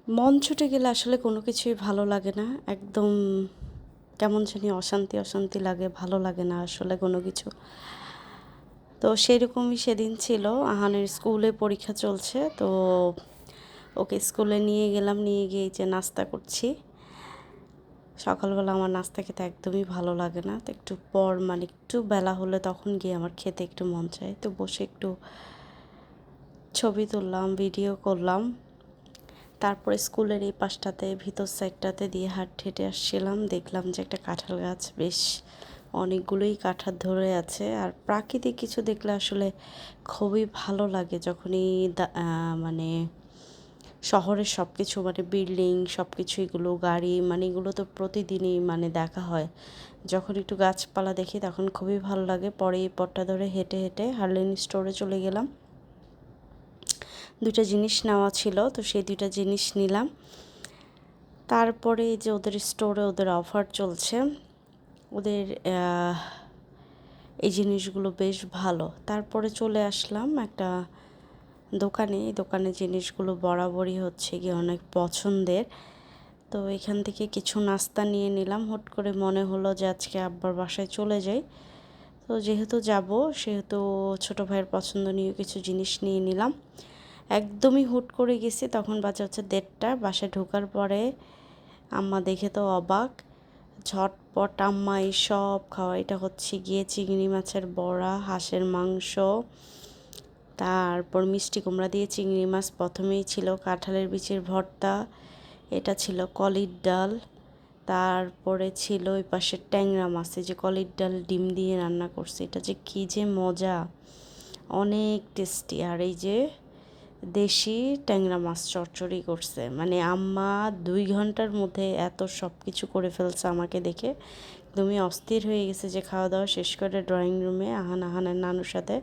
মন ছুটে গেলে আসলে কোনো কিছুই ভালো লাগে না, একদম কেমন জানি অশান্তি অশান্তি লাগে, ভালো লাগে না আসলে কোনো কিছু। তো সেরকমই সেদিন ছিল, আহানের স্কুলে পরীক্ষা চলছে, তো ওকে স্কুলে নিয়ে গেলাম, নিয়ে গিয়ে যে নাস্তা করছি। সকালবেলা আমার নাস্তা খেতে একদমই ভালো লাগে না, তো একটু পর মানে একটু বেলা হলে তখন গিয়ে আমার খেতে একটু মন চায়, তো বসে একটু ছবি তুললাম, ভিডিও করলাম। তারপরে স্কুলের এই পাশটাতে ভিতর সাইডটাতে দিয়ে হেঁটে আসছিলাম, দেখলাম যে একটা কাঁঠাল গাছ বেশ অনেকগুলোই কাঁঠাল ধরে আছে। আর প্রাকৃতিক কিছু দেখলে আসলে খুবই ভালো লাগে, যখনই মানে শহরের সব কিছু মানে বিল্ডিং সব কিছু এগুলো গাড়ি মানে এগুলো তো প্রতিদিনই মানে দেখা হয়, যখন একটু গাছপালা দেখি তখন খুবই ভালো লাগে। পরে এই পথটা ধরে হেঁটে হেঁটে হার্লেন স্টোরে চলে গেলাম, দুইটা জিনিস নেওয়া ছিল, তো সেই দুইটা জিনিস নিলাম। তারপরে এই যে ওদের স্টোরে ওদের অফার চলছে, ওদের এই জিনিসগুলো বেশ ভালো। তারপরে চলে আসলাম একটা দোকানে, এই দোকানের জিনিসগুলো বরাবরই হচ্ছে গিয়ে অনেক পছন্দের। তো এখান থেকে কিছু নাস্তা নিয়ে নিলাম, হুট করে মনে হলো যে আজকে আব্বার বাসায় চলে যাই। তো যেহেতু যাব সেহেতু ছোটো ভাইয়ের পছন্দনীয় কিছু জিনিস নিয়ে নিলাম। একদমই হুট করে গেছি, তখন বাজে হচ্ছে 1:30। বাসায় ঢোকার পরে আম্মা দেখে তো অবাক, ঝটপট আম্মা এই সব খাওয়া। এটা হচ্ছে গিয়ে চিংড়ি মাছের বড়া, হাঁসের মাংস, তারপর মিষ্টি কুমড়া দিয়ে চিংড়ি মাছ, প্রথমেই ছিল কাঁঠালের বিচির ভর্তা, এটা ছিল কলির ডাল, তারপরে ছিল ওই পাশে ট্যাংরা মাছ, এই যে কলির ডাল ডিম দিয়ে রান্না করছে, এটা যে কী যে মজা, অনেক টেস্টি। আর এই যে দেশি ট্যাংরা মাছ চচ্চড়ি করছে, মানে আম্মা 2 ঘন্টার মধ্যে এত সব কিছু করে ফেলছে, আমাকে দেখে একদমই অস্থির হয়ে গেছে। যে খাওয়া দাওয়া শেষ করে ড্রয়িং রুমে আহানের নানুর সাথে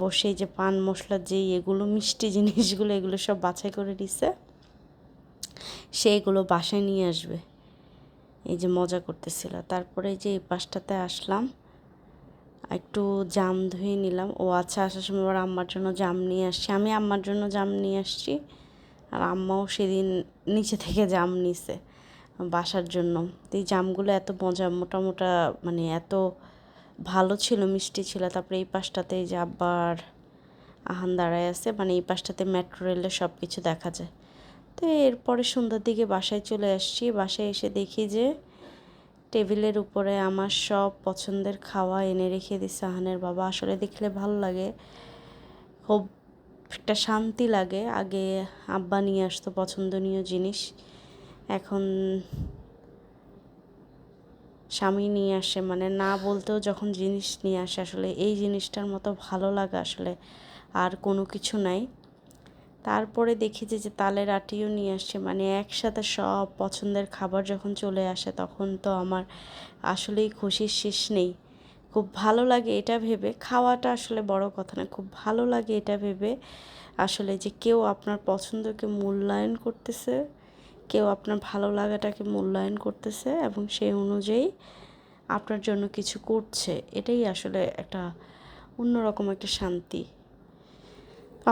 বসে যে পান মশলার যেই এগুলো মিষ্টি জিনিসগুলো এগুলো সব বাছাই করে দিছে, সেইগুলো বাসায় নিয়ে আসবে, এই যে মজা করতেছিল। তারপরে এই যে এই পাশটাতে আসলাম, একটু জাম ধুয়ে নিলাম। ও আচ্ছা, আসার সময় আবার আম্মার জন্য জাম নিয়ে আসছি, আমি আম্মার জন্য জাম নিয়ে আসছি, আর আম্মাও সেদিন নিচে থেকে জাম নিছে বাসার জন্য। তো এই জামগুলো এত মজা, মোটা মোটা, মানে এত ভালো ছিল, মিষ্টি ছিল। তারপরে এই পাশটাতে এই যে আব্বার আহান দাঁড়ায় আছে, মানে এই পাশটাতে মেট্রো রেলের সব কিছু দেখা যায়। তো এরপরে সন্ধ্যার দিকে বাসায় চলে আসছি, বাসায় এসে দেখি যে টেবিলের উপরে আমার সব পছন্দের খাওয়া এনে রেখে দিচ্ছে আহানের বাবা। আসলে দেখলে ভালো লাগে, খুব একটা শান্তি লাগে। আগে আব্বা নিয়ে আসতো পছন্দনীয় জিনিস, এখন স্বামী নিয়ে আসে, মানে না বলতেও যখন জিনিস নিয়ে আসে, আসলে এই জিনিসটার মতো ভালো লাগে আসলে আর কোনো কিছু নাই। তারপরে দেখি যে তালের আটিও নিয়ে আসছে, মানে একসাথে সব পছন্দের খাবার যখন চলে আসে তখন তো আমার আসলেই খুশির শেষ নেই। খুব ভালো লাগে এটা ভেবে, খাওয়াটা আসলে বড় কথা না, খুব ভালো লাগে এটা ভেবে আসলে যে কেউ আপনার পছন্দকে মূল্যায়ন করতেছে, কেউ আপনার ভালো লাগাটাকে মূল্যায়ন করতেছে এবং সেই অনুযায়ী আপনার জন্য কিছু করছে, এটাই আসলে একটা অন্যরকম একটা শান্তি।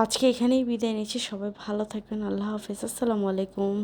আজকে এখানেই বিদায় নিচ্ছি, সবাই ভালো থাকবেন, আল্লাহ হাফেজ, আসসালামু আলাইকুম।